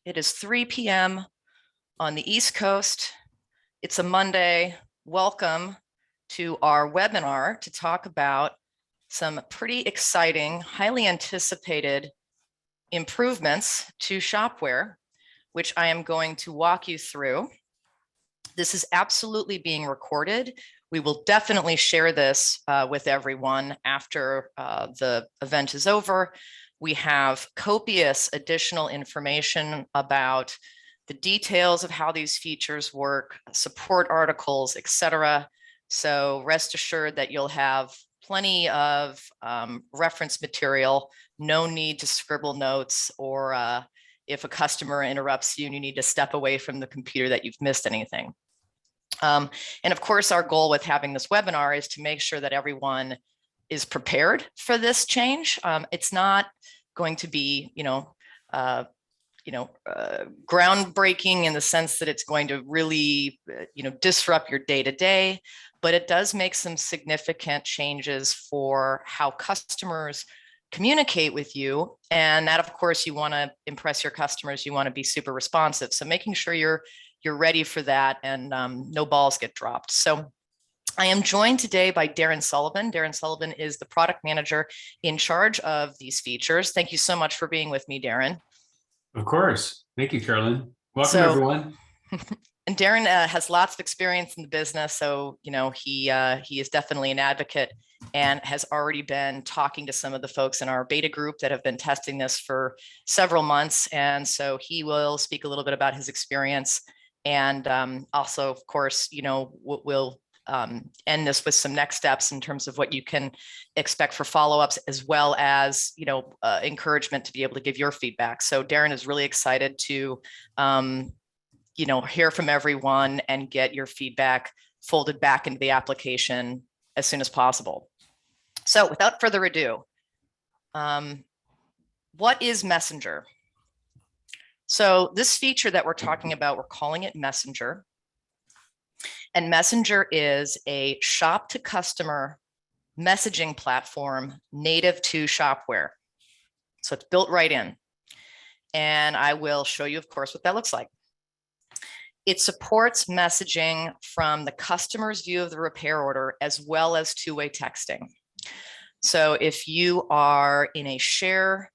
It is 3 p.m. on the East Coast. It's a Monday. Welcome to our webinar to talk about some pretty exciting, highly anticipated improvements to Shop-Ware, which I am going to walk you through. This is absolutely being recorded. We will definitely share this with everyone after the event is over. We have copious additional information about the details of how these features work, support articles, etc. So rest assured that you'll have plenty of reference material, no need to scribble notes, or if a customer interrupts you and you need to step away from the computer that you've missed anything. And of course, our goal with having this webinar is to make sure that everyone is prepared for this change. It's not going to be, groundbreaking in the sense that it's going to really, disrupt your day-to-day, but it does make some significant changes for how customers communicate with you. And that, of course, you want to impress your customers. You want to be super responsive. So making sure you're ready for that and no balls get dropped. So I am joined today by Darren Sullivan. Darren Sullivan is the product manager in charge of these features. Thank you so much for being with me, Darren. Of course. Thank you, Carolyn. Welcome, everyone. And Darren has lots of experience in the business. So, he is definitely an advocate and has already been talking to some of the folks in our beta group that have been testing this for several months. And so he will speak a little bit about his experience. And also, of course, we'll end this with some next steps in terms of what you can expect for follow-ups, as well as, encouragement to be able to give your feedback. So Darren is really excited to, hear from everyone and get your feedback folded back into the application as soon as possible. So without further ado, what is Messenger? So this feature that we're talking about, we're calling it Messenger. And Messenger is a shop-to-customer messaging platform native to Shop-Ware. So it's built right in. And I will show you, of course, what that looks like. It supports messaging from the customer's view of the repair order, as well as two-way texting. So if you are in a share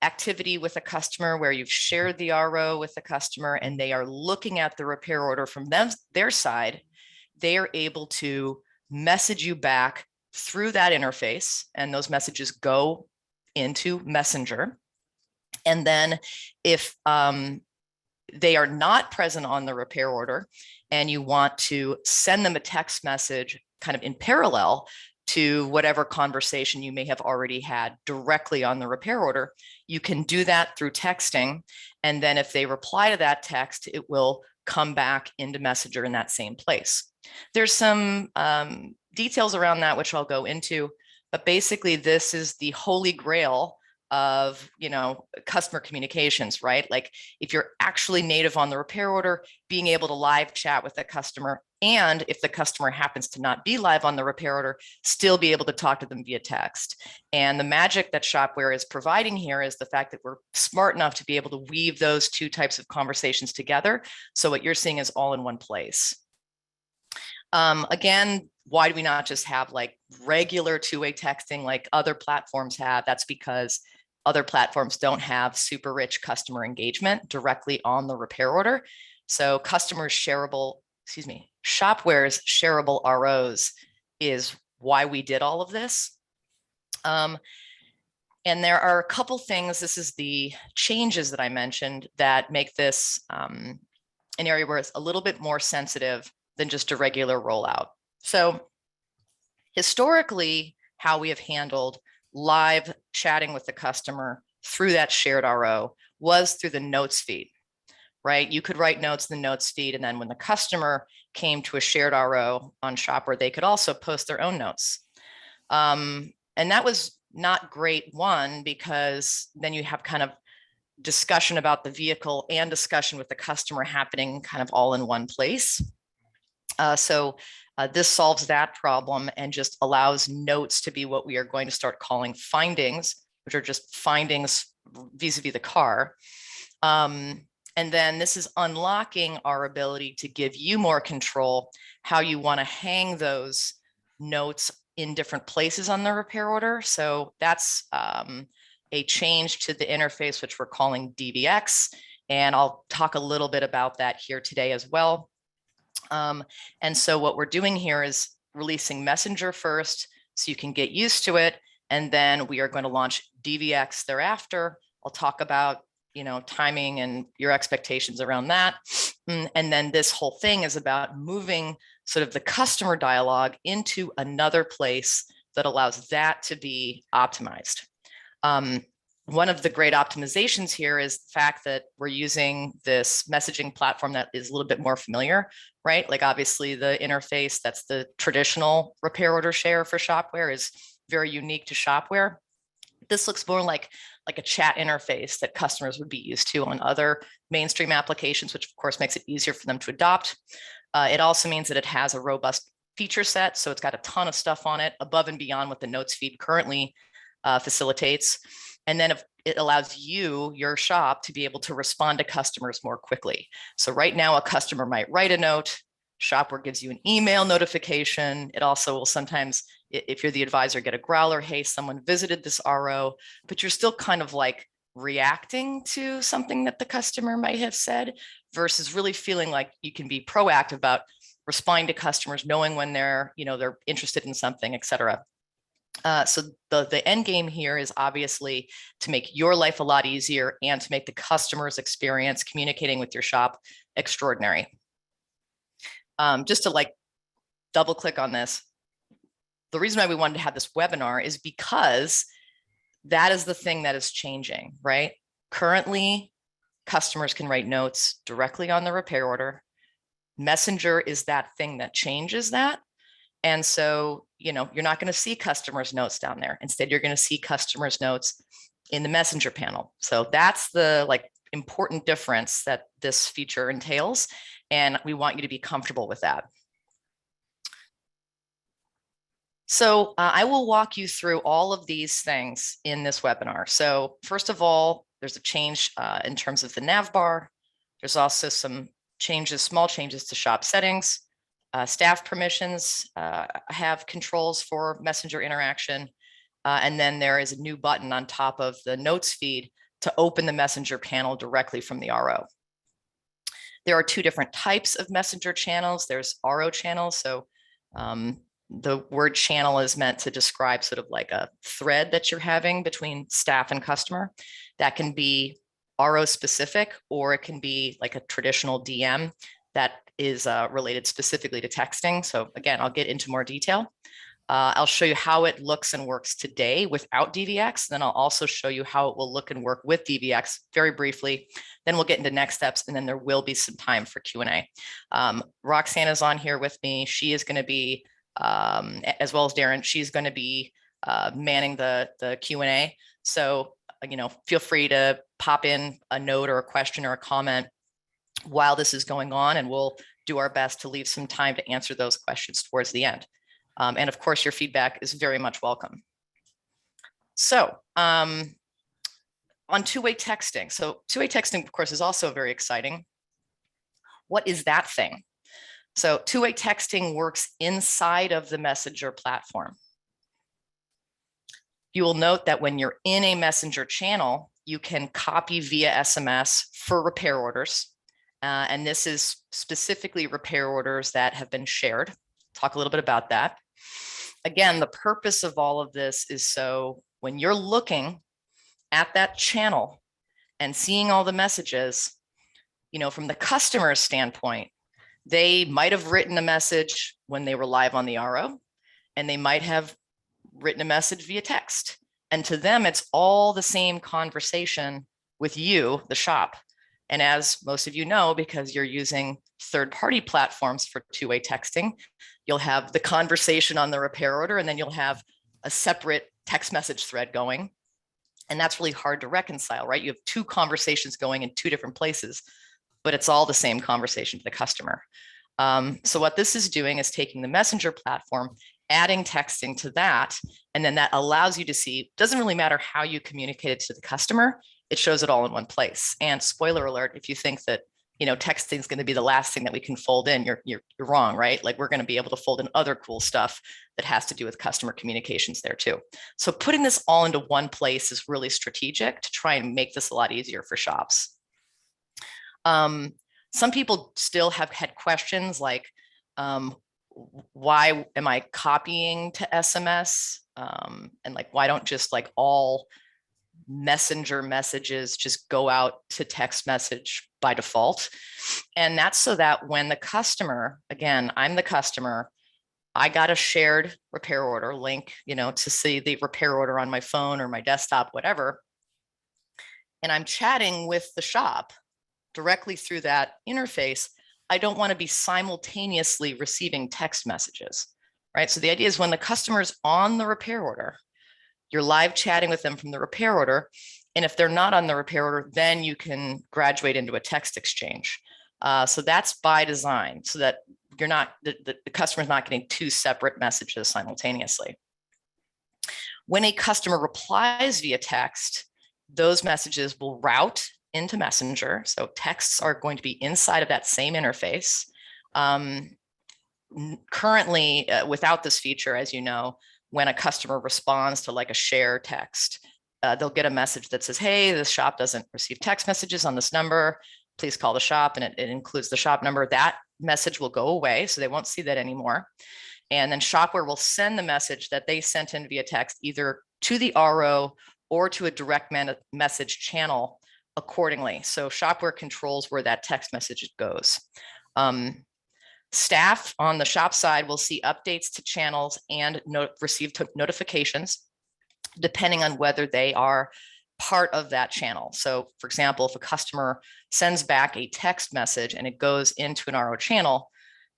activity with a customer where you've shared the RO with the customer and they are looking at the repair order from their side, they are able to message you back through that interface, and those messages go into Messenger. And then if they are not present on the repair order and you want to send them a text message kind of in parallel to whatever conversation you may have already had directly on the repair order, you can do that through texting. And then if they reply to that text, it will come back into Messenger in that same place. There's some details around that, which I'll go into, but basically this is the holy grail of, customer communications, right? Like if you're actually native on the repair order, being able to live chat with the customer, and if the customer happens to not be live on the repair order, still be able to talk to them via text. And the magic that Shop-Ware is providing here is the fact that we're smart enough to be able to weave those two types of conversations together. So what you're seeing is all in one place. Again, why do we not just have like regular two-way texting like other platforms have? That's because other platforms don't have super rich customer engagement directly on the repair order. So Shop-Ware's shareable ROs is why we did all of this. And there are a couple things, this is the changes that I mentioned that make this an area where it's a little bit more sensitive than just a regular rollout. So historically, how we have handled live chatting with the customer through that shared RO was through the notes feed, right? You could write notes in the notes feed, and then when the customer came to a shared RO on Shop-Ware, they could also post their own notes. And that was not great, one, because then you have kind of discussion about the vehicle and discussion with the customer happening kind of all in one place. So this solves that problem and just allows notes to be what we are going to start calling findings, which are just findings vis-a-vis the car. And then this is unlocking our ability to give you more control, how you want to hang those notes in different places on the repair order. So that's a change to the interface, which we're calling DVX. And I'll talk a little bit about that here today as well. And so what we're doing here is releasing Messenger first, so you can get used to it. And then we are going to launch DVX thereafter. I'll talk about, timing and your expectations around that. And then this whole thing is about moving sort of the customer dialogue into another place that allows that to be optimized. One of the great optimizations here is the fact that we're using this messaging platform that is a little bit more familiar, right? Like obviously the interface, that's the traditional repair order share for Shop-Ware, is very unique to Shop-Ware. This looks more like a chat interface that customers would be used to on other mainstream applications, which of course makes it easier for them to adopt. It also means that it has a robust feature set. So it's got a ton of stuff on it above and beyond what the notes feed currently facilitates. And then it allows you, your shop, to be able to respond to customers more quickly. So right now, a customer might write a note, Shop-Ware gives you an email notification. It also will sometimes, if you're the advisor, get a growler, hey, someone visited this RO, but you're still kind of like reacting to something that the customer might have said, versus really feeling like you can be proactive about responding to customers, knowing when they're interested in something, et cetera. So the end game here is obviously to make your life a lot easier and to make the customer's experience communicating with your shop extraordinary. Just to double click on this, the reason why we wanted to have this webinar is because that is the thing that is changing, right? Currently, customers can write notes directly on the repair order. Messenger is that thing that changes that. And so, you're not going to see customers' notes down there. Instead, you're going to see customers' notes in the Messenger panel. So that's the important difference that this feature entails. And we want you to be comfortable with that. So I will walk you through all of these things in this webinar. So first of all, there's a change in terms of the Navbar. There's also some changes, small changes to shop settings. Staff permissions have controls for messenger interaction. And then there is a new button on top of the notes feed to open the messenger panel directly from the RO. There are two different types of messenger channels. There's RO channels. So the word channel is meant to describe sort of like a thread that you're having between staff and customer. That can be RO specific, or it can be like a traditional DM that is related specifically to texting. So again, I'll get into more detail. I'll show you how it looks and works today without DVX. Then I'll also show you how it will look and work with DVX very briefly. Then we'll get into next steps, and then there will be some time for Q&A. Roxanne is on here with me. She is going to be, as well as Darren, she's going to be manning the Q&A. So, feel free to pop in a note or a question or a comment while this is going on, and we'll do our best to leave some time to answer those questions towards the end. And of course, your feedback is very much welcome. So on two-way texting. So two-way texting, of course, is also very exciting. What is that thing? So two-way texting works inside of the Messenger platform. You will note that when you're in a Messenger channel, you can copy via SMS for repair orders. And this is specifically repair orders that have been shared. Talk a little bit about that. Again, the purpose of all of this is so when you're looking at that channel and seeing all the messages, from the customer's standpoint, they might have written a message when they were live on the RO, and they might have written a message via text. And to them, it's all the same conversation with you, the shop. And as most of you know, because you're using third-party platforms for two-way texting, you'll have the conversation on the repair order, and then you'll have a separate text message thread going. And that's really hard to reconcile, right? You have two conversations going in two different places, but it's all the same conversation to the customer. So what this is doing is taking the Messenger platform, adding texting to that, and then that allows you to see, it doesn't really matter how you communicate it to the customer, it shows it all in one place. And spoiler alert, if you think that, you know, texting is going to be the last thing that we can fold in, you're wrong, right? Like we're going to be able to fold in other cool stuff that has to do with customer communications there too. So putting this all into one place is really strategic to try and make this a lot easier for shops. Some people still have had questions like, why am I copying to SMS? And like, why don't just like all messenger messages just go out to text message by default? And that's so that when the customer, again, I'm the customer, I got a shared repair order link, you know, to see the repair order on my phone or my desktop, whatever. And I'm chatting with the shop directly through that interface. I don't want to be simultaneously receiving text messages, right? So the idea is when the customer's on the repair order, you're live chatting with them from the repair order. And if they're not on the repair order, then you can graduate into a text exchange. So that's by design so that you're not, the customer's not getting two separate messages simultaneously. When a customer replies via text, those messages will route into Messenger. So texts are going to be inside of that same interface. Currently, without this feature, as you know, when a customer responds to like a share text, they'll get a message that says, hey, this shop doesn't receive text messages on this number. Please call the shop, and it includes the shop number. That message will go away, so they won't see that anymore. And then Shop-Ware will send the message that they sent in via text either to the RO or to a direct message channel accordingly. So Shop-Ware controls where that text message goes. Staff on the shop side will see updates to channels and receive notifications depending on whether they are part of that channel. So for example, if a customer sends back a text message and it goes into an RO channel,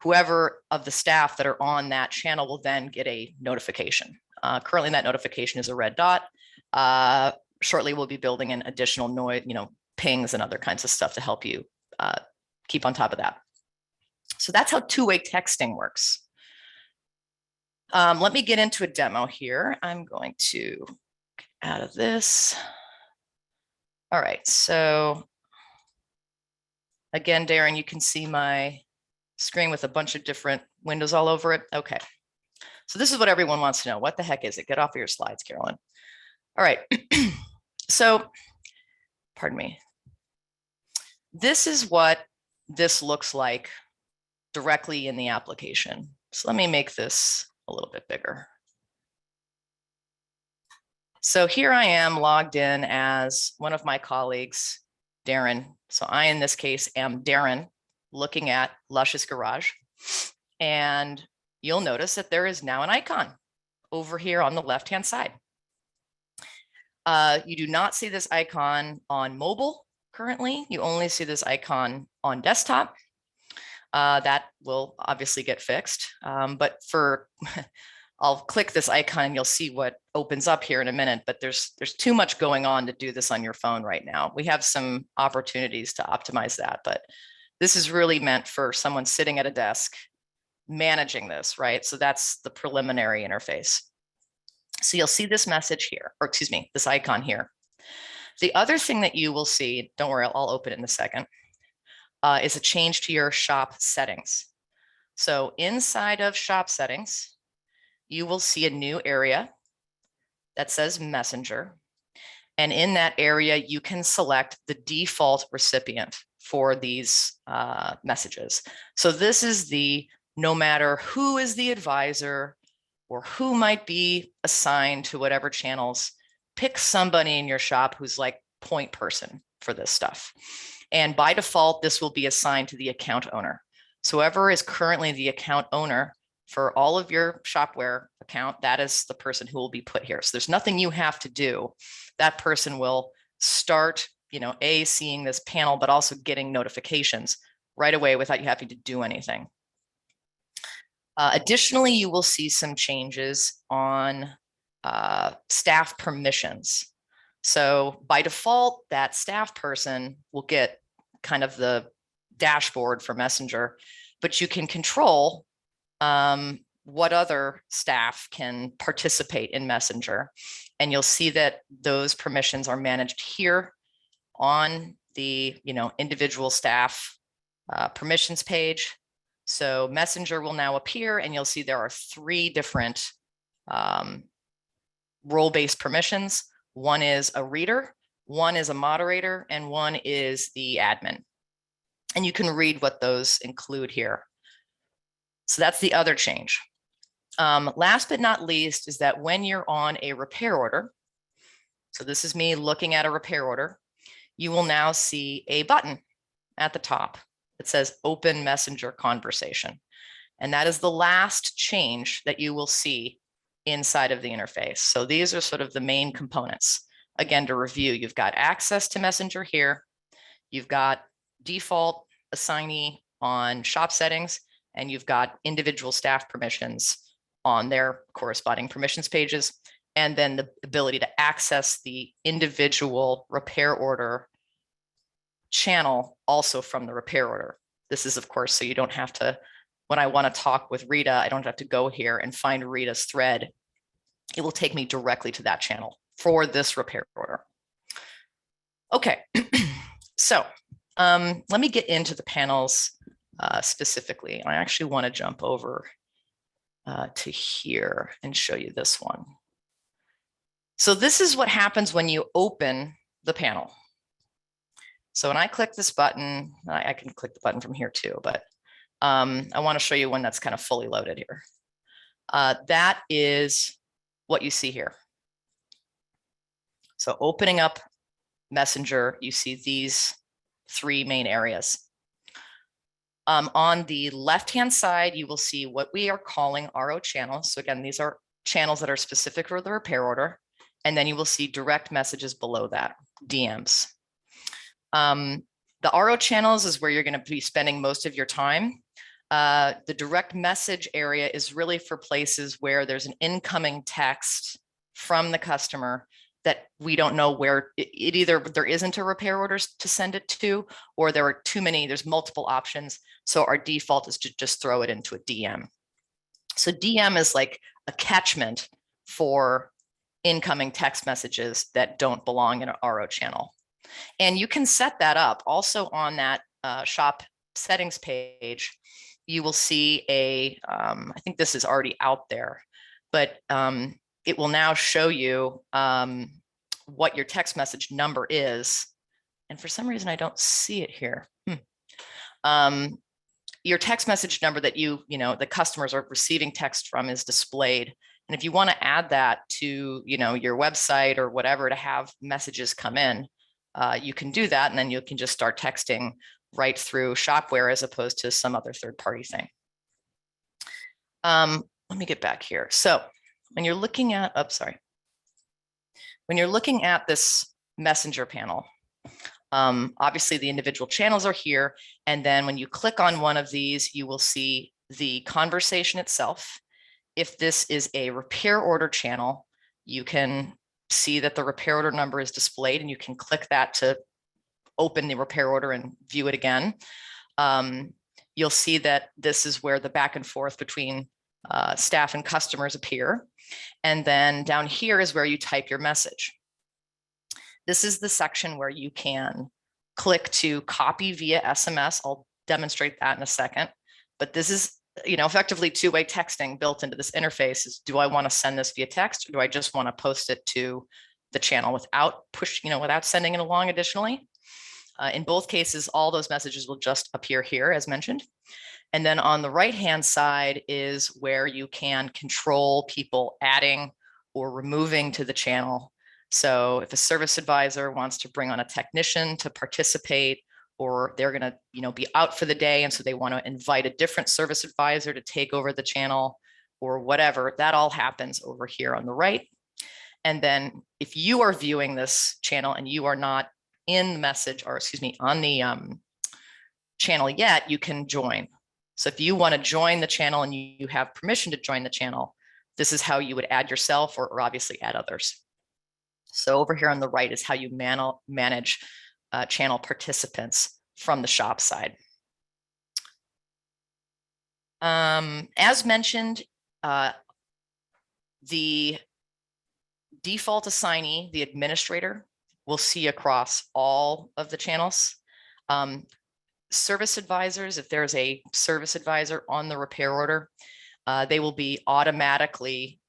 whoever of the staff that are on that channel will then get a notification. Currently that notification is a red dot. Shortly we'll be building in additional noise, pings and other kinds of stuff to help you keep on top of that. So that's how two-way texting works. Let me get into a demo here. I'm going to get out of this. All right, so again, Darren, you can see my screen with a bunch of different windows all over it. Okay, so this is what everyone wants to know. What the heck is it? Get off of your slides, Carolyn. All right, so pardon me. This is what this looks like directly in the application. So let me make this a little bit bigger. So here I am logged in as one of my colleagues, Darren. So I, in this case, am Darren looking at Luscious Garage. And you'll notice that there is now an icon over here on the left-hand side. You do not see this icon on mobile currently. You only see this icon on desktop. That will obviously get fixed. But for, I'll click this icon and you'll see what opens up here in a minute, but there's too much going on to do this on your phone right now. We have some opportunities to optimize that, but this is really meant for someone sitting at a desk managing this, right? So that's the preliminary interface. So you'll see this message here, or excuse me, this icon here. The other thing that you will see, don't worry, I'll open it in a second, is a change to your shop settings. So inside of shop settings, you will see a new area that says Messenger. And in that area, you can select the default recipient for these messages. So this is the, no matter who is the advisor or who might be assigned to whatever channels, pick somebody in your shop who's like point person for this stuff. And by default, this will be assigned to the account owner. So whoever is currently the account owner for all of your Shop-Ware account, that is the person who will be put here. So there's nothing you have to do. That person will start, seeing this panel, but also getting notifications right away without you having to do anything. Additionally, you will see some changes on staff permissions. So by default, that staff person will get kind of the dashboard for Messenger, but you can control what other staff can participate in Messenger. And you'll see that those permissions are managed here on the individual staff permissions page. So Messenger will now appear, and you'll see there are 3 different role-based permissions. One is a reader, one is a moderator, and one is the admin. And you can read what those include here. So that's the other change. Last but not least is that when you're on a repair order, so this is me looking at a repair order, you will now see a button at the top that says Open Messenger Conversation. And that is the last change that you will see inside of the interface. So these are sort of the main components. Again, to review, you've got access to Messenger here. You've got default assignee on shop settings, and you've got individual staff permissions on their corresponding permissions pages, and then the ability to access the individual repair order channel also from the repair order. This is, of course, so you don't have to, when I want to talk with Rita, I don't have to go here and find Rita's thread. It will take me directly to that channel for this repair order. Okay, so let me get into the panels specifically. I actually want to jump over to here and show you this one. So this is what happens when you open the panel. So when I click this button, I can click the button from here too, but I want to show you when that's kind of fully loaded here. That is what you see here. So opening up Messenger, you see these 3 main areas. On the left-hand side, you will see what we are calling RO channels. So again, these are channels that are specific for the repair order. And then you will see direct messages below that, DMs. The RO channels is where you're going to be spending most of your time. The direct message area is really for places where there's an incoming text from the customer that we don't know where it either there isn't a repair order to send it to, or there are too many, there's multiple options. So our default is to just throw it into a DM. So DM is like a catchment for incoming text messages that don't belong in an RO channel. And you can set that up also on that shop settings page. You will see a, I think this is already out there, but it will now show you what your text message number is. And for some reason, I don't see it here. Your text message number that the customers are receiving text from is displayed. And if you want to add that to, your website or whatever to have messages come in, you can do that. And then you can just start texting right through Shop-Ware as opposed to some other third-party thing. Let me get back here. So when you're looking at, when you're looking at this Messenger panel, obviously the individual channels are here. And then when you click on one of these, you will see the conversation itself. If this is a repair order channel, you can see that the repair order number is displayed, and you can click that to open the repair order and view it again. You'll see that this is where the back and forth between staff and customers appear. And then down here is where you type your message. This is the section where you can click to copy via SMS. I'll demonstrate that in a second. But this is, effectively two-way texting built into this interface. Is, do I want to send this via text, or do I just want to post it to the channel without without sending it along additionally? In both cases, all those messages will just appear here as mentioned. And then on the right-hand side is where you can control people adding or removing to the channel. So if a service advisor wants to bring on a technician to participate, or they're going to be out for the day, and so they want to invite a different service advisor to take over the channel or whatever, that all happens over here on the right. And then if you are viewing this channel and you are not in the message, or excuse me, on the channel yet, you can join. So if you want to join the channel and you have permission to join the channel, this is how you would add yourself or obviously add others. So over here on the right is how you manage channel participants from the shop side. As mentioned, the default assignee, the administrator, will see across all of the channels. Service advisors, if there's a service advisor on the repair order, they will be automatically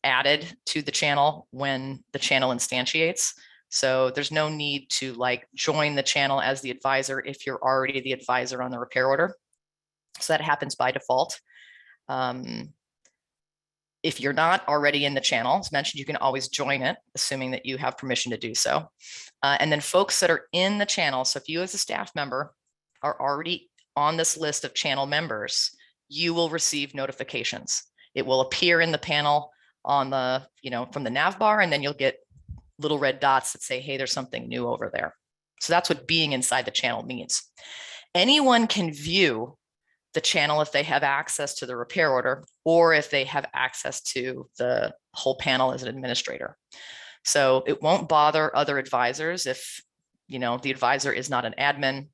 added to the channel when the channel instantiates. So there's no need to like join the channel as the advisor if you're already the advisor on the repair order. So that happens by default. If you're not already in the channel, as mentioned, you can always join it, assuming that you have permission to do so. And then folks that are in the channel, so if you as a staff member are already on this list of channel members, you will receive notifications. It will appear in the panel on the, from the Navbar, and then you'll get little red dots that say, hey, there's something new over there. So that's what being inside the channel means. Anyone can view the channel if they have access to the repair order, or if they have access to the whole panel as an administrator. So it won't bother other advisors if, the advisor is not an admin.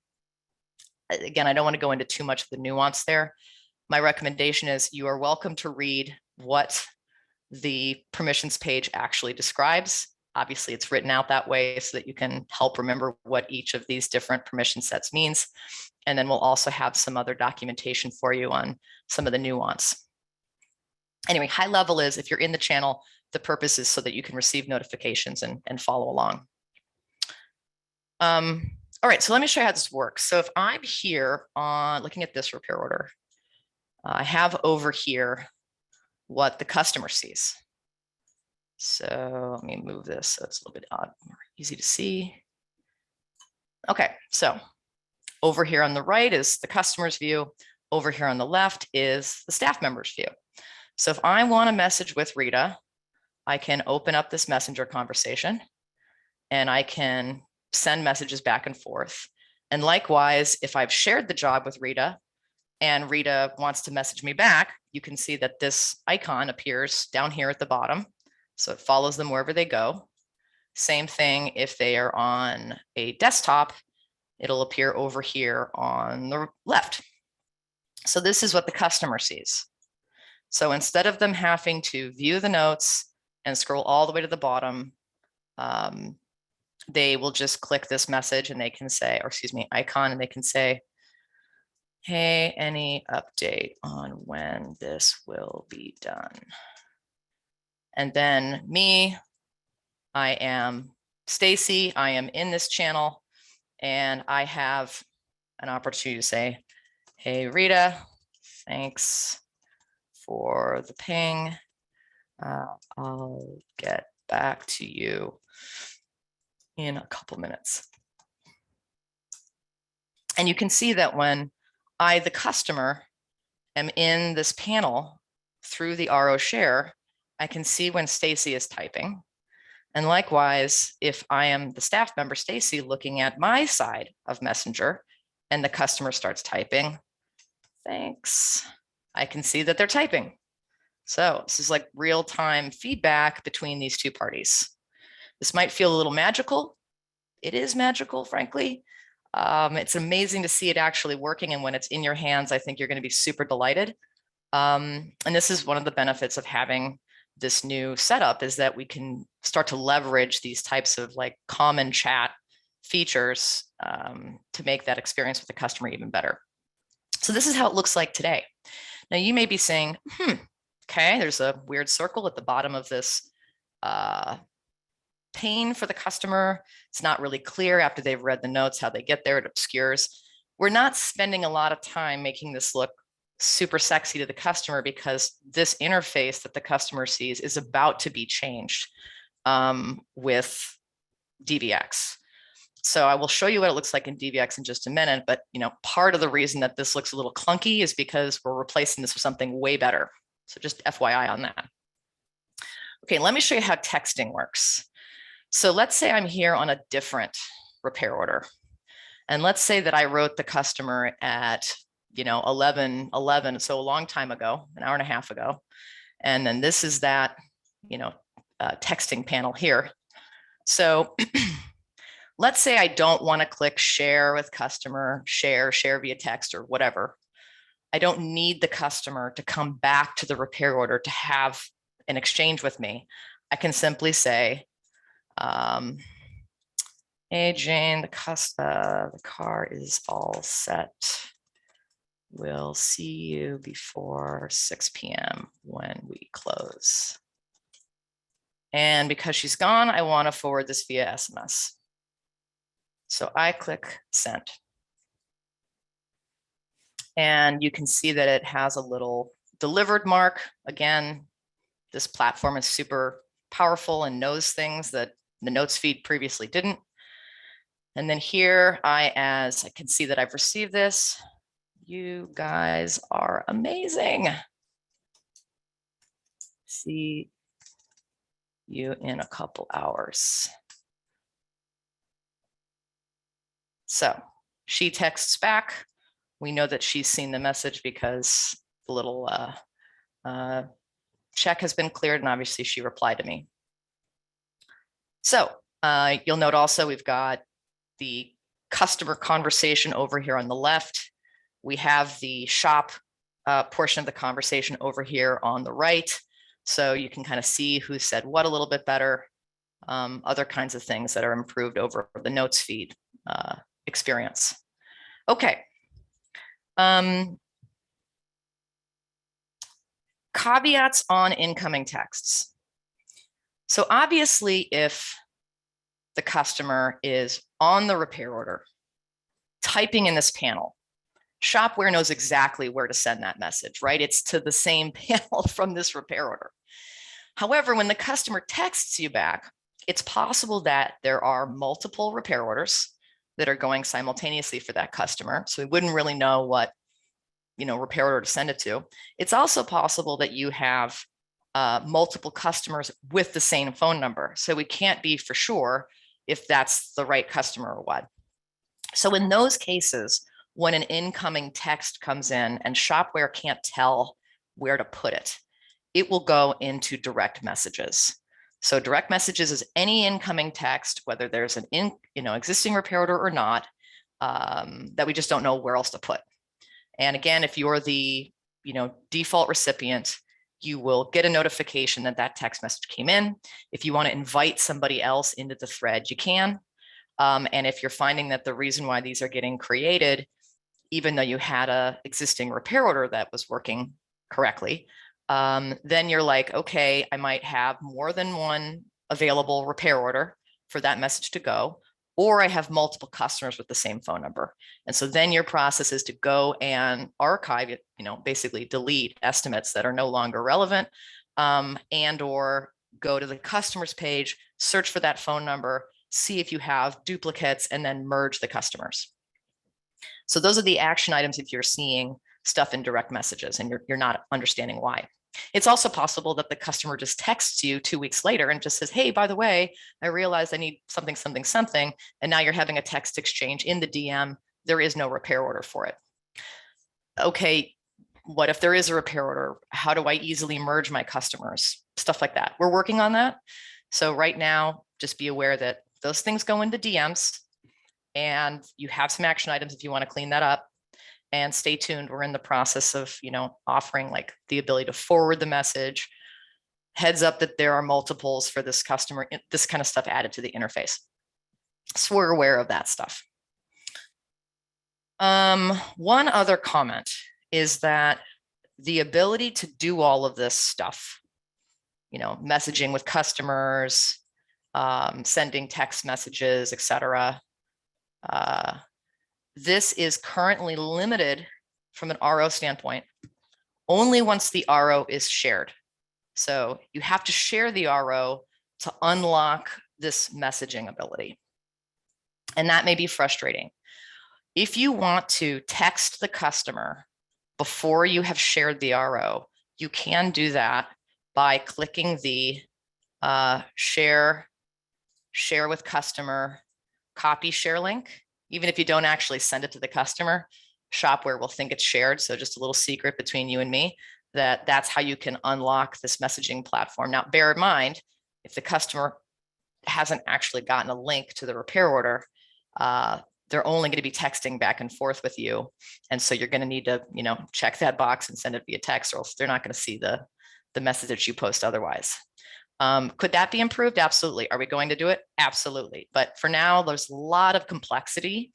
Again, I don't want to go into too much of the nuance there. My recommendation is you are welcome to read what the permissions page actually describes. Obviously, it's written out that way so that you can help remember what each of these different permission sets means. And then we'll also have some other documentation for you on some of the nuance. Anyway, high level is if you're in the channel, the purpose is so that you can receive notifications and follow along. All right, so let me show you how this works. So if I'm here on looking at this repair order, I have over here what the customer sees. So let me move this so it's a little bit more easy to see. Okay, so over here on the right is the customer's view. Over here on the left is the staff member's view. So if I want a message with Rita, I can open up this messenger conversation and I can send messages back and forth. And likewise, if I've shared the job with Rita and Rita wants to message me back, you can see that this icon appears down here at the bottom. So it follows them wherever they go. Same thing if they are on a desktop, it'll appear over here on the left. So this is what the customer sees. So instead of them having to view the notes and scroll all the way to the bottom, they will just click this message and they can say, or excuse me, icon, and they can say, hey, any update on when this will be done? And then me, I am Stacy, I am in this channel, and I have an opportunity to say, hey, Rita, thanks for the ping. I'll get back to you in a couple minutes. And you can see that when I, the customer, am in this panel through the RO share, I can see when Stacy is typing. And likewise, if I am the staff member, Stacy, looking at my side of Messenger and the customer starts typing, thanks, I can see that they're typing. So this is like real-time feedback between these two parties. This might feel a little magical. It is magical, frankly. It's amazing to see it actually working. And when it's in your hands, I think you're going to be super delighted. And this is one of the benefits of having this new setup, is that we can start to leverage these types of like common chat features to make that experience with the customer even better. So this is how it looks like today. Now you may be saying, okay, there's a weird circle at the bottom of this pane for the customer. It's not really clear after they've read the notes how they get there. It obscures. We're not spending a lot of time making this look super sexy to the customer, because this interface that the customer sees is about to be changed with DVX. So I will show you what it looks like in DVX in just a minute, but part of the reason that this looks a little clunky is because we're replacing this with something way better. So just FYI on that. Okay, let me show you how texting works. So let's say I'm here on a different repair order. And let's say that I wrote the customer at 11:11, so a long time ago, an hour and a half ago. And then this is that, texting panel here. So let's say I don't want to click share with customer, share via text or whatever. I don't need the customer to come back to the repair order to have an exchange with me. I can simply say, Hey, Jane, the car is all set. We'll see you before 6 p.m. when we close. And because she's gone, I want to forward this via SMS. So I click send. And you can see that it has a little delivered mark. Again, this platform is super powerful and knows things that the notes feed previously didn't. And then here I can see that I've received this. You guys are amazing. See you in a couple hours. So she texts back. We know that she's seen the message because the little check has been cleared, and obviously she replied to me. So you'll note also we've got the customer conversation over here on the left. We have the shop portion of the conversation over here on the right. So you can kind of see who said what a little bit better, other kinds of things that are improved over the notes feed experience. Okay. Caveats on incoming texts. So obviously, if the customer is on the repair order, typing in this panel, Shop-Ware knows exactly where to send that message, right? It's to the same panel from this repair order. However, when the customer texts you back, it's possible that there are multiple repair orders that are going simultaneously for that customer. So we wouldn't really know what, repair order to send it to. It's also possible that you have multiple customers with the same phone number. So we can't be for sure if that's the right customer or what. So in those cases, when an incoming text comes in and Shop-Ware can't tell where to put it, it will go into direct messages. So direct messages is any incoming text, whether there's an existing repair order or not, that we just don't know where else to put. And again, if you're the default recipient, you will get a notification that that text message came in. If you want to invite somebody else into the thread, you can. And if you're finding that the reason why these are getting created, even though you had a existing repair order that was working correctly, then you're like, okay, I might have more than one available repair order for that message to go, or I have multiple customers with the same phone number. And so then your process is to go and archive it, basically delete estimates that are no longer relevant, and or go to the customers page, search for that phone number, see if you have duplicates, and then merge the customers. So those are the action items if you're seeing stuff in direct messages and you're not understanding why. It's also possible that the customer just texts you 2 weeks later and just says, hey, by the way, I realized I need something, something, something. And now you're having a text exchange in the DM. There is no repair order for it. Okay, what if there is a repair order? How do I easily merge my customers? Stuff like that. We're working on that. So right now, just be aware that those things go into DMs and you have some action items if you want to clean that up. And stay tuned. We're in the process of, offering like the ability to forward the message, heads up that there are multiples for this customer, this kind of stuff added to the interface. So we're aware of that stuff. One other comment is that the ability to do all of this stuff, messaging with customers, sending text messages, etc. This is currently limited from an RO standpoint only once the RO is shared. So you have to share the RO to unlock this messaging ability. And that may be frustrating. If you want to text the customer before you have shared the RO, you can do that by clicking the share with customer, copy share link. Even if you don't actually send it to the customer, Shop-Ware will think it's shared. So just a little secret between you and me, that's how you can unlock this messaging platform. Now, bear in mind, if the customer hasn't actually gotten a link to the repair order, they're only going to be texting back and forth with you. And so you're going to need to, check that box and send it via text, or else they're not going to see the message that you post otherwise. Could that be improved? Absolutely. Are we going to do it? Absolutely. But for now, there's a lot of complexity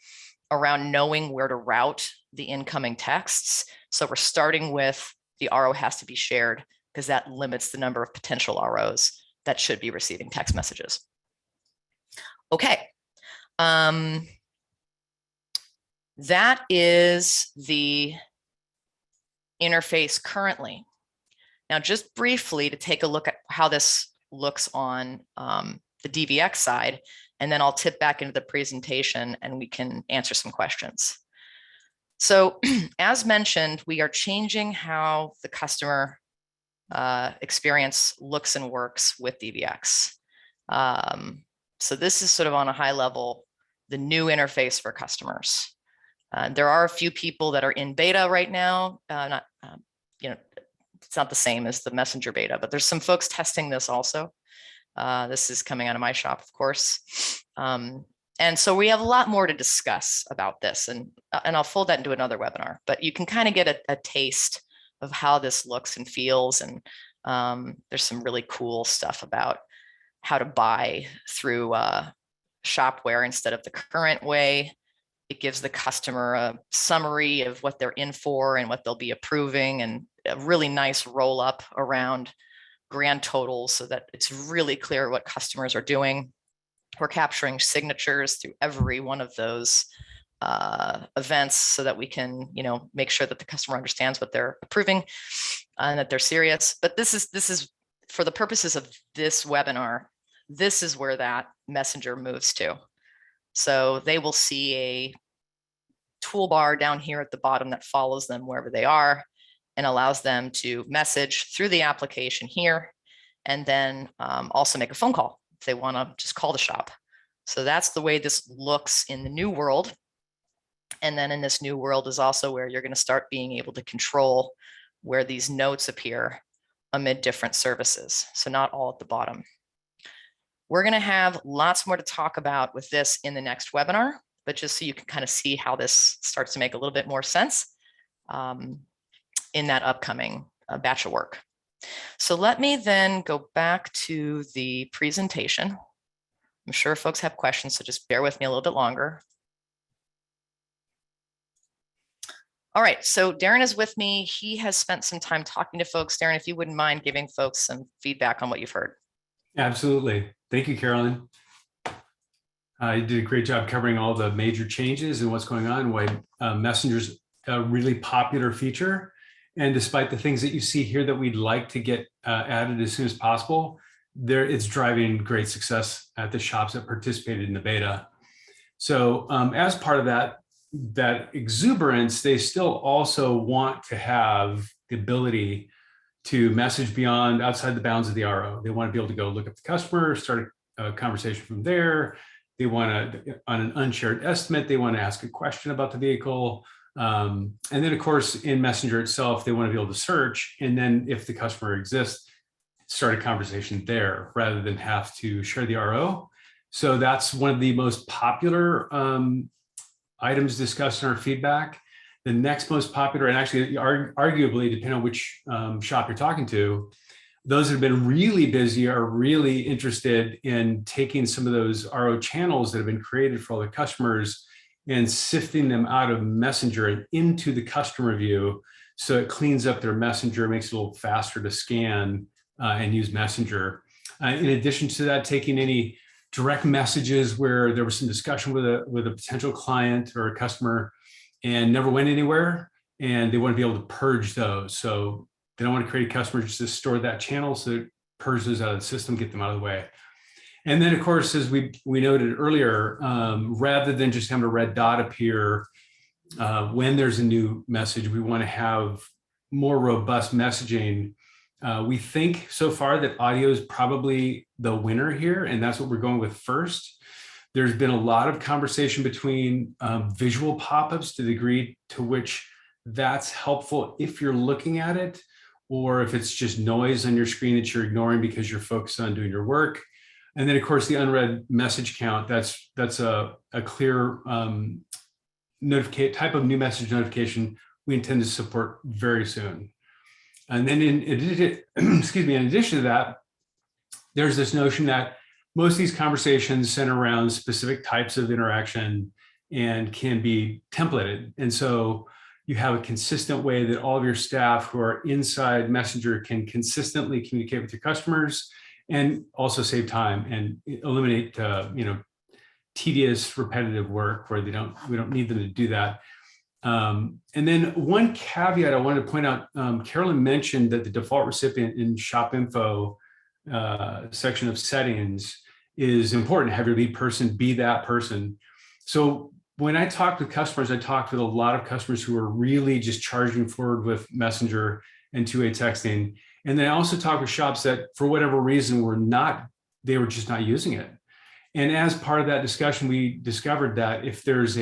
around knowing where to route the incoming texts. So we're starting with the RO has to be shared because that limits the number of potential ROs that should be receiving text messages. Okay. That is the interface currently. Now, just briefly to take a look at how this looks on the DVX side, and then I'll tip back into the presentation and we can answer some questions. So as mentioned, we are changing how the customer experience looks and works with DVX. So this is sort of on a high level, the new interface for customers. There are a few people that are in beta right now, it's not the same as the messenger beta, but there's some folks testing this also. This is coming out of my shop, of course. And so we have a lot more to discuss about this, and I'll fold that into another webinar, but you can kind of get a taste of how this looks and feels. And there's some really cool stuff about how to buy through Shop-Ware instead of the current way. It gives the customer a summary of what they're in for and what they'll be approving, and a really nice roll up around grand totals so that it's really clear what customers are doing. We're capturing signatures through every one of those events so that we can, make sure that the customer understands what they're approving and that they're serious. But this is for the purposes of this webinar, this is where that messenger moves to. So they will see a toolbar down here at the bottom that follows them wherever they are and allows them to message through the application here, and then also make a phone call if they want to just call the shop. So that's the way this looks in the new world. And then in this new world is also where you're going to start being able to control where these notes appear amid different services. So not all at the bottom. We're going to have lots more to talk about with this in the next webinar, but just so you can kind of see how this starts to make a little bit more sense in that upcoming batch of work. So let me then go back to the presentation. I'm sure folks have questions, so just bear with me a little bit longer. All right, so Darren is with me. He has spent some time talking to folks. Darren, if you wouldn't mind giving folks some feedback on what you've heard. Absolutely. Thank you, Carolyn. You did a great job covering all the major changes and what's going on, why Messenger's a really popular feature. And despite the things that you see here that we'd like to get added as soon as possible, it's driving great success at the shops that participated in the beta. So as part of that exuberance, they still also want to have the ability to message beyond outside the bounds of the RO. They want to be able to go look up the customer, start a conversation from there. They want to, on an unshared estimate, they want to ask a question about the vehicle. And then of course, in Messenger itself, they want to be able to search. And then if the customer exists, start a conversation there rather than have to share the RO. So that's one of the most popular items discussed in our feedback. The next most popular, and actually arguably, depending on which shop you're talking to, those that have been really busy are really interested in taking some of those RO channels that have been created for all the customers and sifting them out of Messenger and into the customer view. So it cleans up their Messenger, makes it a little faster to scan and use Messenger. In addition to that, taking any direct messages where there was some discussion with a potential client or a customer and never went anywhere, and they want to be able to purge those. So they don't want to create customers just to store that channel, so purge those out of the system, get them out of the way. And then of course, as we noted earlier, rather than just having a red dot appear when there's a new message, we want to have more robust messaging. We think so far that audio is probably the winner here, and that's what we're going with first. There's been a lot of conversation between visual pop-ups to the degree to which that's helpful if you're looking at it, or if it's just noise on your screen that you're ignoring because you're focused on doing your work. And then of course, the unread message count, that's a clear type of new message notification we intend to support very soon. And then in addition, in addition to that, there's this notion that most of these conversations center around specific types of interaction and can be templated. And so you have a consistent way that all of your staff who are inside Messenger can consistently communicate with your customers and also save time and eliminate, tedious, repetitive work where we don't need them to do that. And then one caveat I wanted to point out, Carolyn mentioned that the default recipient in Shop Info section of settings is important. Have your lead person be that person. So when I talked with customers, I talked with a lot of customers who are really just charging forward with Messenger and two-way texting. And then I also talked with shops that for whatever reason they were just not using it. And as part of that discussion, we discovered that if it's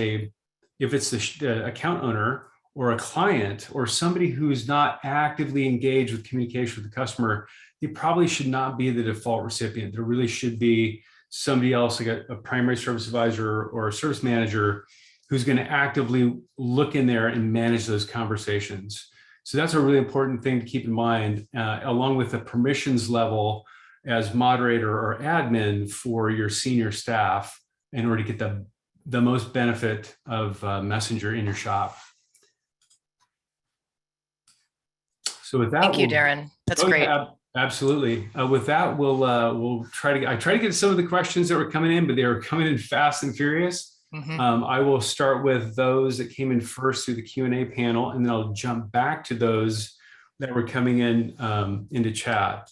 the account owner or a client or somebody who's not actively engaged with communication with the customer, they probably should not be the default recipient. There really should be somebody else, like a primary service advisor or a service manager, who's going to actively look in there and manage those conversations. So that's a really important thing to keep in mind, along with the permissions level as moderator or admin for your senior staff in order to get the most benefit of Messenger in your shop. So with that, Thank you, Darren. That's great. Absolutely. With that, we'll try to get some of the questions that were coming in, but they were coming in fast and furious. Mm-hmm. I will start with those that came in first through the Q&A panel, and then I'll jump back to those that were coming in into chat.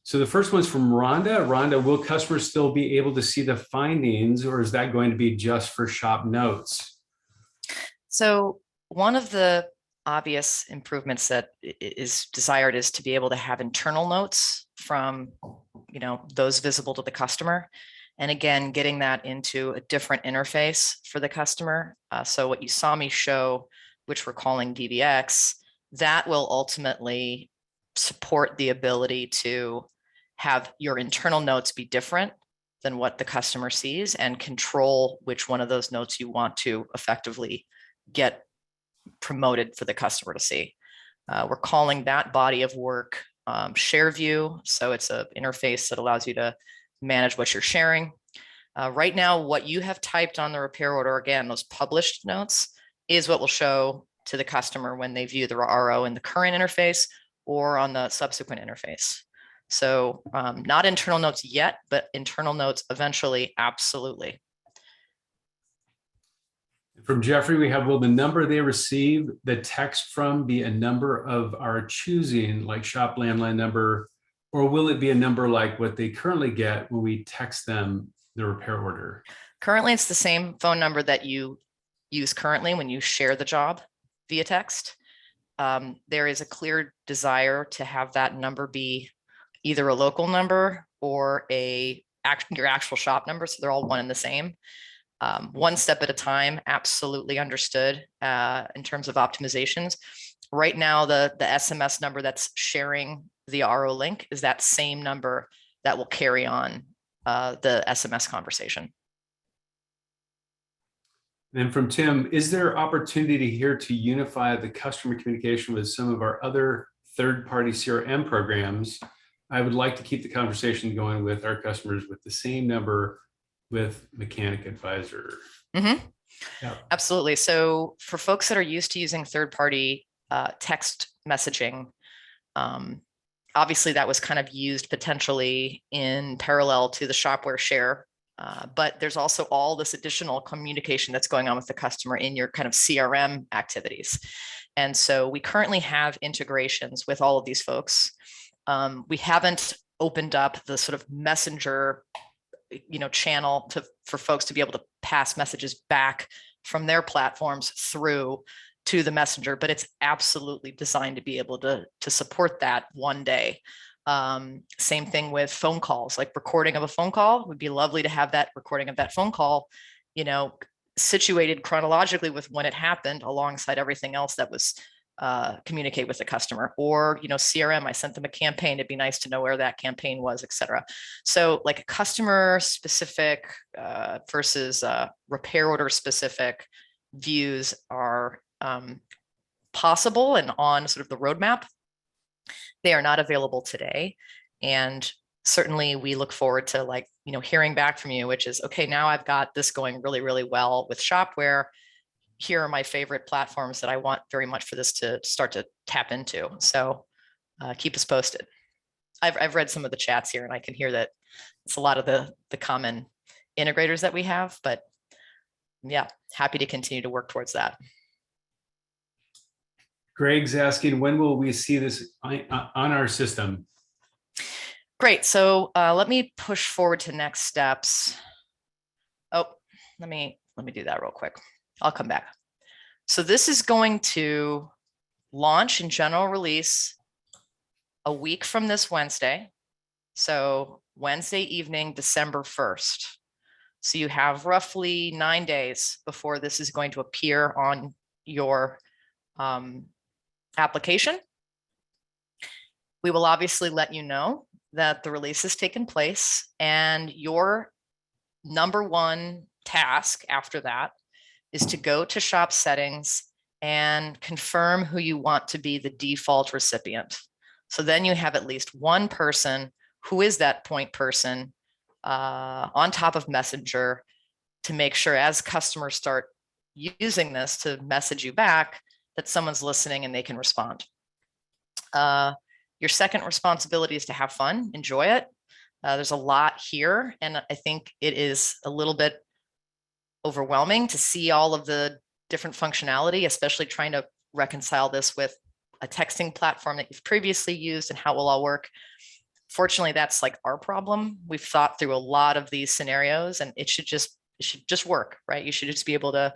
So the first one's from Rhonda. Rhonda, will customers still be able to see the findings, or is that going to be just for shop notes? So one of the obvious improvements that is desired is to be able to have internal notes from, those visible to the customer. And again, getting that into a different interface for the customer. So what you saw me show, which we're calling DBX, that will ultimately support the ability to have your internal notes be different than what the customer sees and control which one of those notes you want to effectively get promoted for the customer to see. We're calling that body of work share view. So it's an interface that allows you to manage what you're sharing. Right now, what you have typed on the repair order, again, those published notes, is what will show to the customer when they view the RO in the current interface or on the subsequent interface. So not internal notes yet, but internal notes eventually, absolutely. From Jeffrey, we have, will the number they receive the text from be a number of our choosing, like shop landline number, or will it be a number like what they currently get when we text them the repair order? Currently, it's the same phone number that you use currently when you share the job via text. There is a clear desire to have that number be either a local number or your actual shop number, so they're all one and the same. One step at a time, absolutely understood in terms of optimizations. Right now, the SMS number that's sharing the RO link is that same number that will carry on the SMS conversation. And from Tim, is there opportunity here to unify the customer communication with some of our other third-party CRM programs? I would like to keep the conversation going with our customers with the same number with Mechanic Advisor. Mm-hmm. Yeah. Absolutely. So for folks that are used to using third-party text messaging, obviously that was kind of used potentially in parallel to the Shop-Ware share, but there's also all this additional communication that's going on with the customer in your kind of CRM activities. And so we currently have integrations with all of these folks. We haven't opened up the sort of messenger channel for folks to be able to pass messages back from their platforms through to the messenger, but it's absolutely designed to be able to support that one day. Same thing with phone calls, like recording of a phone call. It would be lovely to have that recording of that phone call, situated chronologically with when it happened alongside everything else that was communicate with the customer. Or CRM, I sent them a campaign, it'd be nice to know where that campaign was, etc. So like a customer specific versus repair order specific views are possible and on sort of the roadmap. They are not available today, and certainly we look forward to like, hearing back from you, which is, okay, now I've got this going really, really well with Shop-Ware. Here are my favorite platforms that I want very much for this to start to tap into. So keep us posted. I've read some of the chats here and I can hear that it's a lot of the common integrators that we have, but yeah, happy to continue to work towards that. Greg's asking, when will we see this on our system? Great. So let me push forward to next steps. Oh, let me do that real quick. I'll come back. So this is going to launch in general release a week from this Wednesday. So Wednesday evening, December 1st. So you have roughly 9 days before this is going to appear on your application. We will obviously let you know that the release has taken place, and your number one task after that is to go to shop settings and confirm who you want to be the default recipient. So then you have at least one person who is that point person on top of Messenger to make sure as customers start using this to message you back that someone's listening and they can respond. Your second responsibility is to have fun, enjoy it. There's a lot here, and I think it is a little bit overwhelming to see all of the different functionality, especially trying to reconcile this with a texting platform that you've previously used and how it will all work. Fortunately, that's like our problem. We've thought through a lot of these scenarios, and it should just work, right? You should just be able to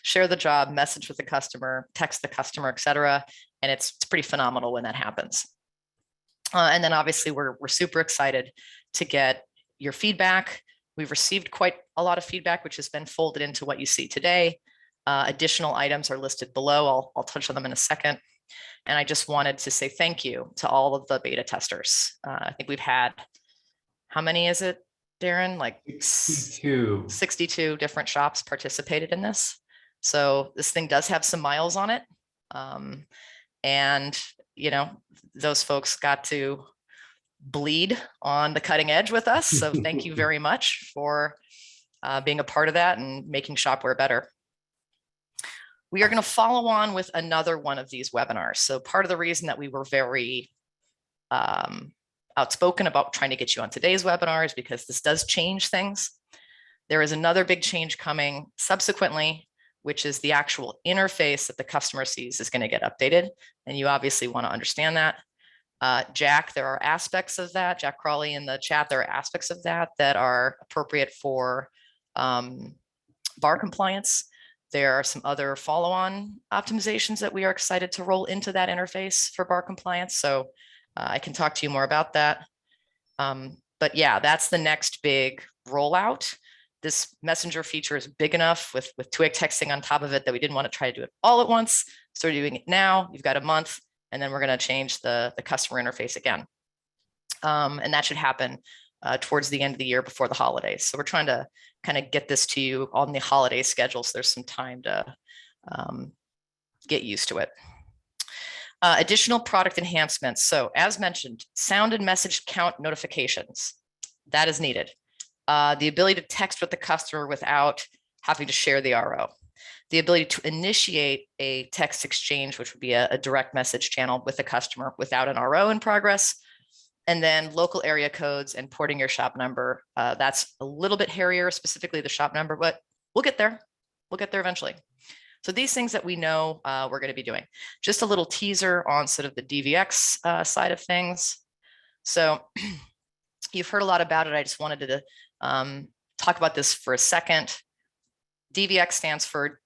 share the job, message with the customer, text the customer, et cetera. And it's pretty phenomenal when that happens. And then obviously we're super excited to get your feedback. We've received quite a lot of feedback, which has been folded into what you see today. Additional items are listed below. I'll touch on them in a second. And I just wanted to say thank you to all of the beta testers. I think we've had, how many is it, Darren? Like 62 different shops participated in this. So this thing does have some miles on it. And, those folks got to bleed on the cutting edge with us. So thank you very much for being a part of that and making Shop-Ware better. We are going to follow on with another one of these webinars. So part of the reason that we were very outspoken about trying to get you on today's webinar is because this does change things. There is another big change coming subsequently, which is the actual interface that the customer sees is going to get updated. And you obviously want to understand that. Jack, there are aspects of that. Jack Crawley in the chat, there are aspects of that that are appropriate for bar compliance. There are some other follow-on optimizations that we are excited to roll into that interface for bar compliance. So I can talk to you more about that. But yeah, that's the next big rollout. This messenger feature is big enough with two-way texting on top of it that we didn't want to try to do it all at once. So we're doing it now. You've got a month, and then we're going to change the customer interface again. And that should happen towards the end of the year before the holidays. So we're trying to kind of get this to you on the holiday schedule. So there's some time to get used to it. Additional product enhancements. So as mentioned, sound and message count notifications. That is needed. The ability to text with the customer without having to share the RO. The ability to initiate a text exchange, which would be a direct message channel with the customer without an RO in progress. And then local area codes and porting your shop number. That's a little bit hairier, specifically the shop number, but we'll get there. We'll get there eventually. So these things that we know we're going to be doing. Just a little teaser on sort of the DVX side of things. So you've heard a lot about it. I just wanted to talk about this for a second. DVX stands for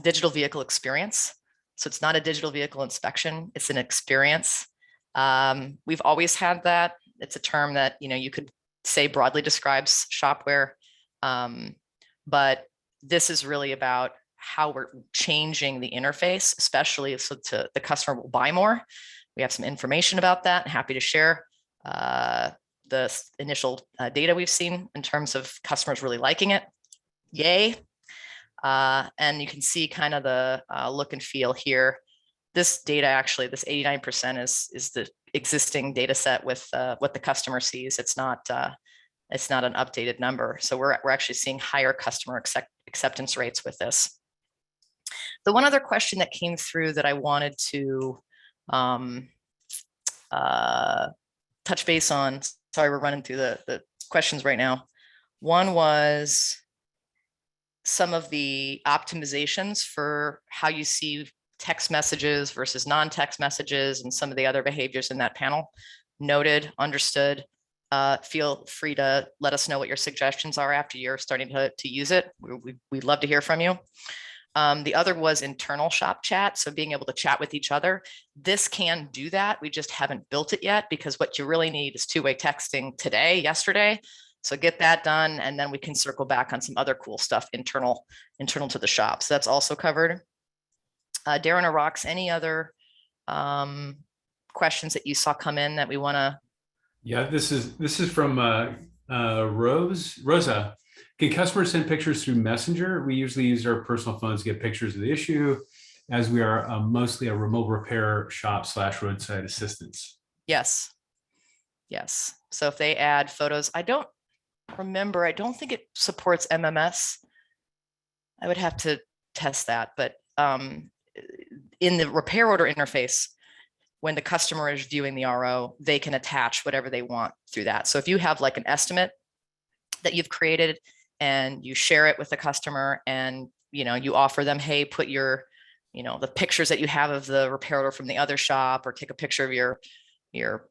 Digital Vehicle Experience. So it's not a digital vehicle inspection, it's an experience. We've always had that. It's a term that you could say broadly describes Shop-Ware, but this is really about how we're changing the interface, especially so the customer will buy more. We have some information about that. Happy to share the initial data we've seen in terms of customers really liking it. Yay. And you can see kind of the look and feel here. this data, actually, this 89% is the existing data set with what the customer sees. It's not an updated number. So we're actually seeing higher customer acceptance rates with this. The one other question that came through that I wanted to touch base on, sorry, we're running through the questions right now. One was some of the optimizations for how you see text messages versus non-text messages and some of the other behaviors in that panel. Noted, understood. Feel free to let us know what your suggestions are after you're starting to use it. We'd love to hear from you. The other was internal shop chat. So being able to chat with each other. This can do that. We just haven't built it yet because what you really need is two-way texting today, yesterday. So get that done. And then we can circle back on some other cool stuff internal to the shop. So that's also covered. Darren or Rox, any other questions that you saw come in that we want to? Yeah, this is from Rosa. Can customers send pictures through Messenger? We usually use our personal phones to get pictures of the issue, as we are mostly a remote repair shop / roadside assistance. Yes. Yes. So if they add photos, I don't remember. I don't think it supports MMS. I would have to test that, but in the repair order interface, when the customer is viewing the RO, they can attach whatever they want through that. So if you have like an estimate that you've created and you share it with the customer and, you offer them, hey, put your, the pictures that you have of the repair order from the other shop, or take a picture of your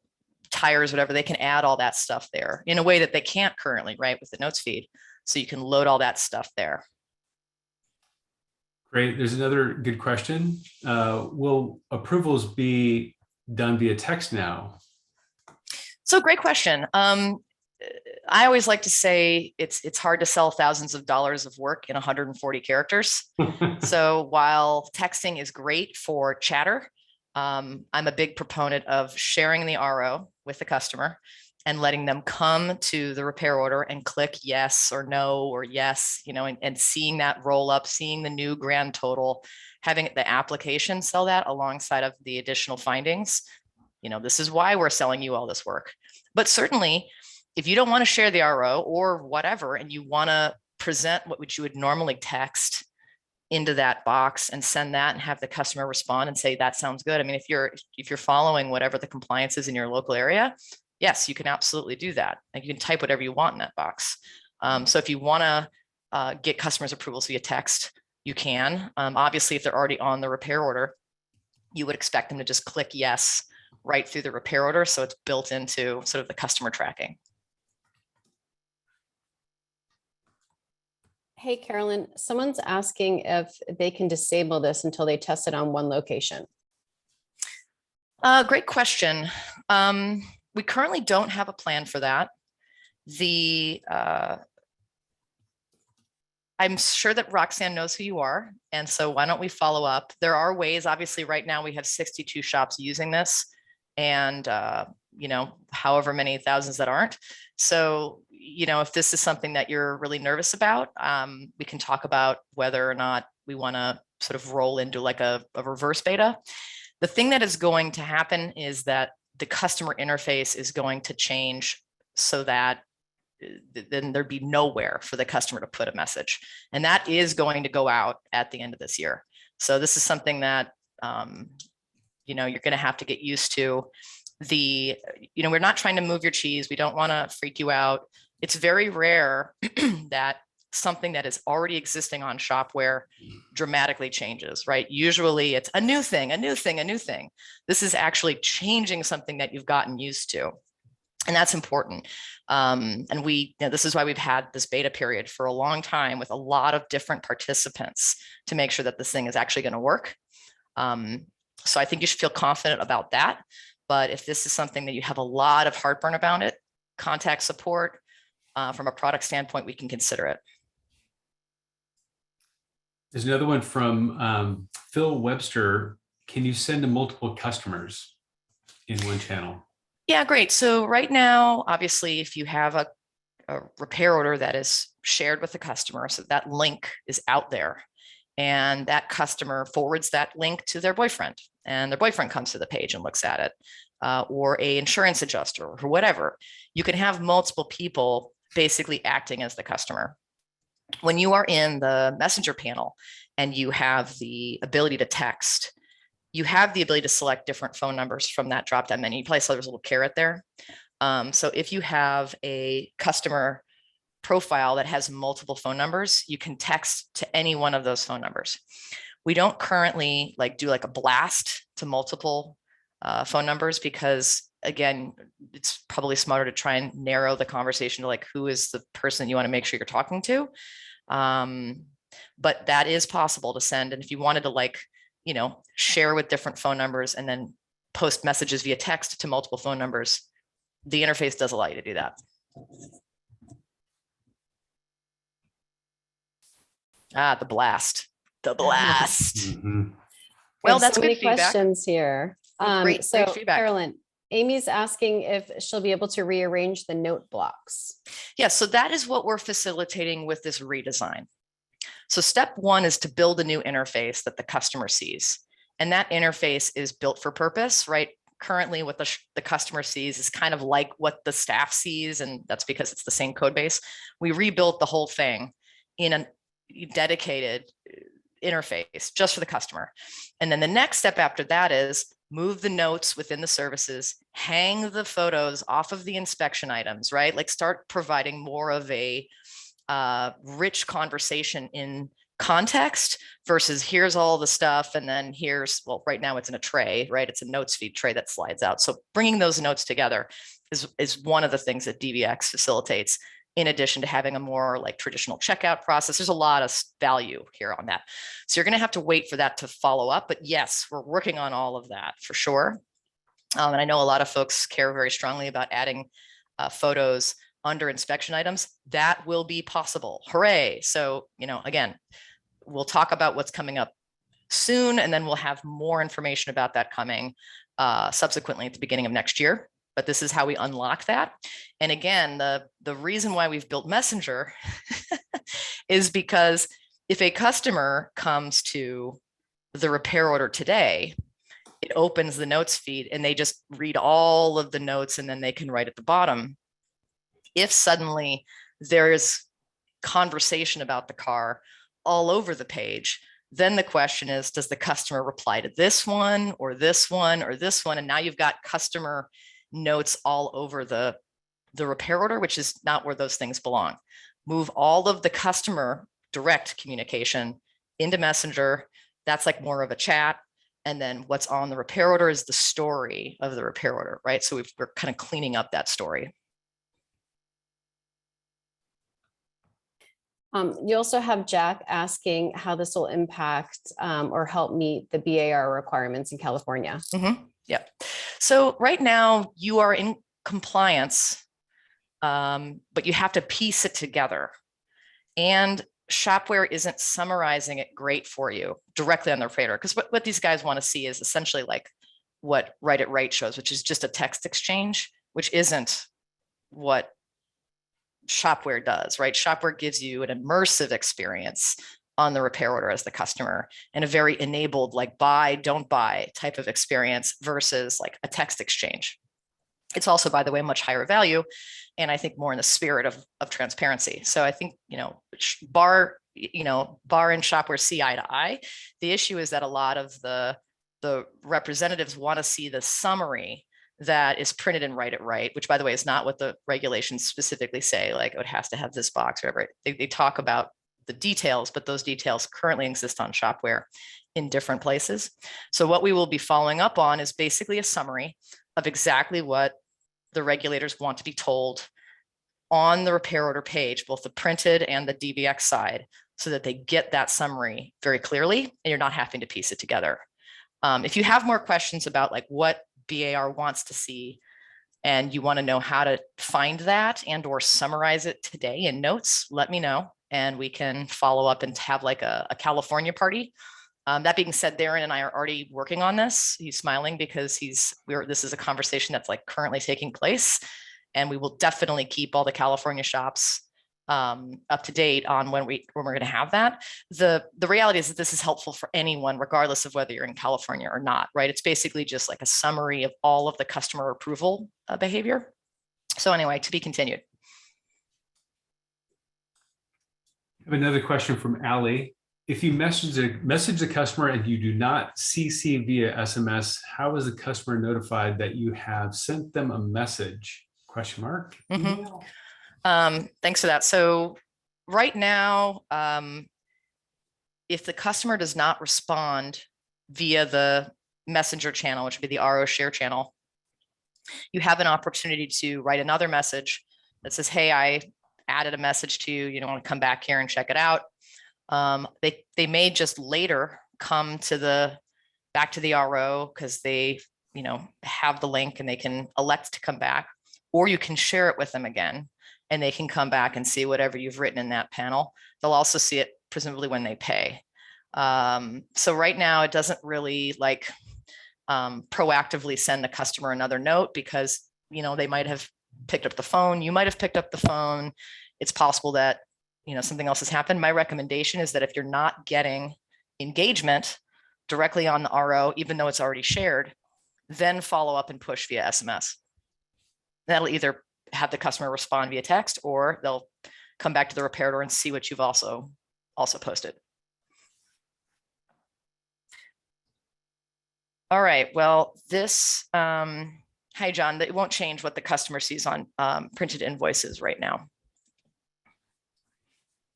tires, whatever, they can add all that stuff there in a way that they can't currently, right, with the notes feed. So you can load all that stuff there. Great. There's another good question. Will approvals be done via text now? So great question. I always like to say it's hard to sell thousands of dollars of work in 140 characters. So while texting is great for chatter, I'm a big proponent of sharing the RO with the customer and letting them come to the repair order and click yes or no or yes, and seeing that roll up, seeing the new grand total, having the application sell that alongside of the additional findings. This is why we're selling you all this work. But certainly, if you don't want to share the RO or whatever, and you want to present what you would normally text into that box and send that and have the customer respond and say, that sounds good. I mean, if you're following whatever the compliance is in your local area, yes, you can absolutely do that. Like, you can type whatever you want in that box. So if you want to get customers' approvals via text, you can. Obviously, if they're already on the repair order, you would expect them to just click yes right through the repair order. So it's built into sort of the customer tracking. Hey, Carolyn, someone's asking if they can disable this until they test it on one location. Great question. We currently don't have a plan for that. I'm sure that Roxanne knows who you are. And so why don't we follow up? There are ways. Obviously, right now we have 62 shops using this, and however many thousands that aren't. So, if this is something that you're really nervous about, we can talk about whether or not we want to sort of roll into like a reverse beta. The thing that is going to happen is that the customer interface is going to change so that then there'd be nowhere for the customer to put a message. And that is going to go out at the end of this year. So this is something that, you're going to have to get used to. We're not trying to move your cheese. We don't want to freak you out. It's very rare that something that is already existing on Shop-Ware dramatically changes, right? Usually it's a new thing, a new thing, a new thing. This is actually changing something that you've gotten used to. And that's important. And this is why we've had this beta period for a long time with a lot of different participants to make sure that this thing is actually going to work. So I think you should feel confident about that. But if this is something that you have a lot of heartburn about it, contact support. From a product standpoint, we can consider it. There's another one from Phil Webster. Can you send to multiple customers in one channel? Yeah, great. So right now, obviously, if you have a repair order that is shared with the customer, so that link is out there. and that customer forwards that link to their boyfriend, and their boyfriend comes to the page and looks at it, or a insurance adjuster or whatever. You can have multiple people basically acting as the customer. When you are in the messenger panel and you have the ability to text, you have the ability to select different phone numbers from that drop down menu. You probably saw there's a little caret there. So if you have a customer profile that has multiple phone numbers, you can text to any one of those phone numbers. We don't currently do a blast to multiple phone numbers, because again, it's probably smarter to try and narrow the conversation to who is the person you want to make sure you're talking to. But that is possible to send. And if you wanted to share with different phone numbers and then post messages via text to multiple phone numbers, the interface does allow you to do that. The blast. Mhm. Well, have that's so good many feedback. questions here. Great feedback. Carolyn, Amy's asking if she'll be able to rearrange the note blocks. Yeah, so that is what we're facilitating with this redesign. So step one is to build a new interface that the customer sees. And that interface is built for purpose, right? Currently, what the customer sees is kind of like what the staff sees, and that's because it's the same code base. We rebuilt the whole thing in a dedicated interface just for the customer. And then the next step after that is move the notes within the services, hang the photos off of the inspection items, right? Start providing more of a rich conversation in context versus here's all the stuff. And then here's, well, right now it's in a tray, right? It's a notes feed tray that slides out. So bringing those notes together is one of the things that DVX facilitates, in addition to having a more traditional checkout process. There's a lot of value here on that. So you're going to have to wait for that to follow up. But yes, we're working on all of that for sure. And I know a lot of folks care very strongly about adding photos under inspection items. That will be possible. Hooray. So, again, we'll talk about what's coming up soon, and then we'll have more information about that coming subsequently at the beginning of next year. But this is how we unlock that. And again, the reason why we've built Messenger is because if a customer comes to the repair order today, it opens the notes feed and they just read all of the notes, and then they can write at the bottom. If suddenly there's conversation about the car all over the page, then the question is, does the customer reply to this one or this one or this one? And now you've got customer notes all over the repair order, which is not where those things belong. Move all of the customer direct communication into Messenger. That's more of a chat. And then what's on the repair order is the story of the repair order, right? So we're kind of cleaning up that story. You also have Jack asking how this will impact or help meet the BAR requirements in California. Mm-hmm. Yeah. So right now you are in compliance, but you have to piece it together. And Shop-Ware isn't summarizing it great for you directly on the repair order, because what these guys want to see is essentially what Write It Right shows, which is just a text exchange, which isn't what Shop-Ware does, right? Shop-Ware gives you an immersive experience on the repair order as the customer, and a very enabled buy, don't buy type of experience versus a text exchange. It's also, by the way, much higher value, and I think more in the spirit of transparency. So I think, Bar and Shop-Ware see eye to eye. The issue is that a lot of the representatives want to see the summary that is printed in Write It Right, which, by the way, is not what the regulations specifically say, it has to have this box or whatever. They talk about the details, but those details currently exist on Shop-Ware in different places. So what we will be following up on is basically a summary of exactly what the regulators want to be told on the repair order page, both the printed and the DVX side, so that they get that summary very clearly and you're not having to piece it together. If you have more questions about what BAR wants to see, and you want to know how to find that and or summarize it today in notes, let me know, and we can follow up and have a California party. That being said, Darren and I are already working on this. He's smiling because this is a conversation that's currently taking place, and we will definitely keep all the California shops up to date on when we're going to have that. The reality is that this is helpful for anyone, regardless of whether you're in California or not, right? It's basically just like a summary of all of the customer approval behavior. So anyway, to be continued. I have another question from Allie. If you message the customer and you do not CC via SMS, how is the customer notified that you have sent them a message? Question mark. Thanks for that. So right now, if the customer does not respond via the messenger channel, which would be the RO share channel, you have an opportunity to write another message that says, hey, I added a message to you, you don't want to come back here and check it out. They may just later come to back to the RO because they, have the link and they can elect to come back, or you can share it with them again and they can come back and see whatever you've written in that panel. They'll also see it presumably when they pay. So right now it doesn't really proactively send the customer another note because, they might have picked up the phone. You might have picked up the phone. It's possible that, something else has happened. My recommendation is that if you're not getting engagement directly on the RO, even though it's already shared, then follow up and push via SMS. That'll either have the customer respond via text, or they'll come back to the repair order and see what you've also posted. All right, well, this, hi, John, it won't change what the customer sees on printed invoices right now.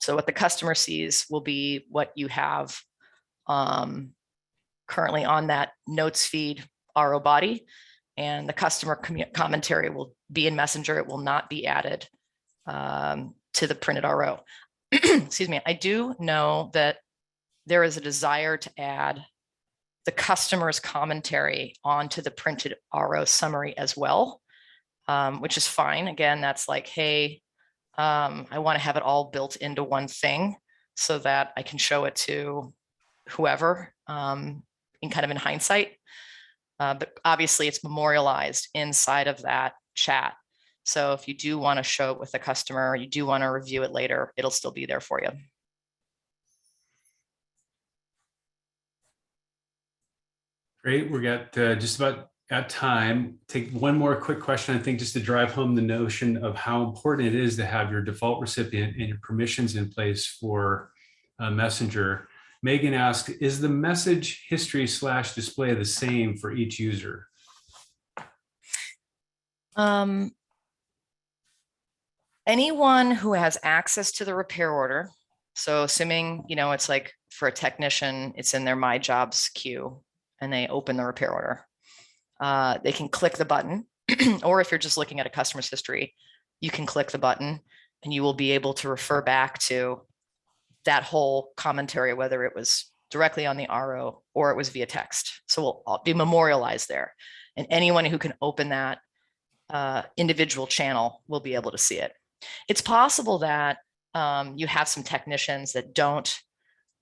So what the customer sees will be what you have currently on that notes feed RO body, and the customer commentary will be in Messenger. It will not be added to the printed RO. Excuse me. I do know that there is a desire to add the customer's commentary onto the printed RO summary as well, which is fine. Again, that's like, hey, I want to have it all built into one thing so that I can show it to whoever in hindsight. But obviously it's memorialized inside of that chat. So if you do want to show it with the customer, you do want to review it later, it'll still be there for you. Great, we got just about at time. Take one more quick question, I think, just to drive home the notion of how important it is to have your default recipient and your permissions in place for Messenger. Megan asked, is the message history / display the same for each user? Anyone who has access to the repair order, so assuming, it's like for a technician, it's in their My Jobs queue and they open the repair order. They can click the button, or if you're just looking at a customer's history, you can click the button and you will be able to refer back to that whole commentary, whether it was directly on the RO or it was via text. So we'll be memorialized there. And anyone who can open that individual channel will be able to see it. It's possible that you have some technicians that don't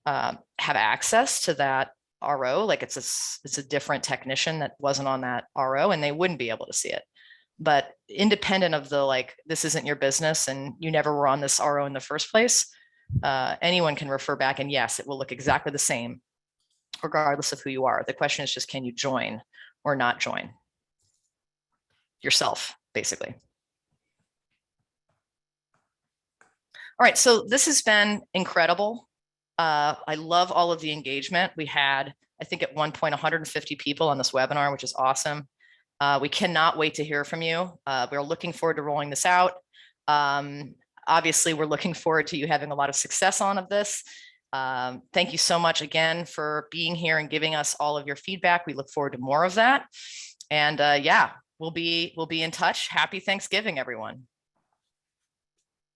have access to that RO, like it's a different technician that wasn't on that RO and they wouldn't be able to see it. But independent of the this isn't your business and you never were on this RO in the first place, anyone can refer back, and yes, it will look exactly the same regardless of who you are. The question is just, can you join or not join yourself, basically. All right, so this has been incredible. I love all of the engagement. We had, I think at one point, 150 people on this webinar, which is awesome. We cannot wait to hear from you. We're looking forward to rolling this out. Obviously, we're looking forward to you having a lot of success on this. Thank you so much again for being here and giving us all of your feedback. We look forward to more of that. And yeah, we'll be in touch. Happy Thanksgiving, everyone.